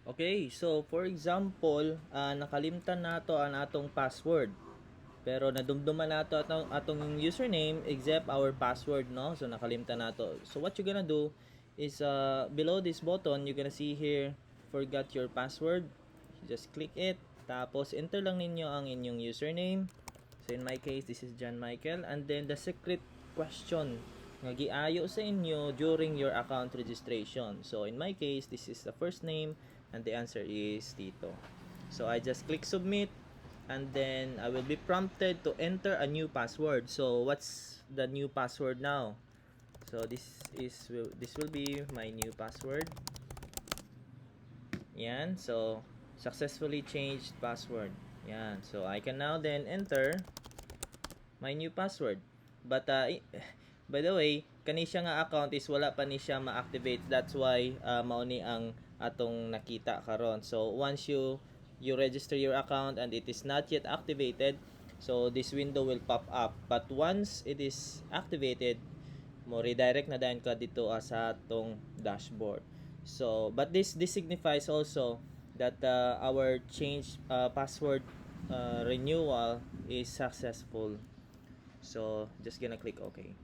Okay, so for example, nakalimtan nato ang atong password. Pero nadumduman nato atong username except our password, no? So nakalimtan nato. So what you gonna do is below this button, you're gonna see here forgot your password. Just click it. Tapos enter lang ninyo ang inyong username. So in my case, this is John Michael, and then the secret question nga giayo sa inyo during your account registration. So in my case, this is the first name and the answer is Tito. So I just click submit, and then I will be prompted to enter a new password. So what's the new password now? So this will be my new password. Yan. So successfully changed password. Yan. So I can now then enter my new password. But by the way, kani siya nga account is wala pa ni siya ma-activate. That's why mao ni ang atong nakita karon. So once you register your account and it is not yet activated, so this window will pop up. But once it is activated, mo redirect na dayon ka dito sa atong dashboard. So but this signifies also that our change password renewal is successful. So just gonna click OK.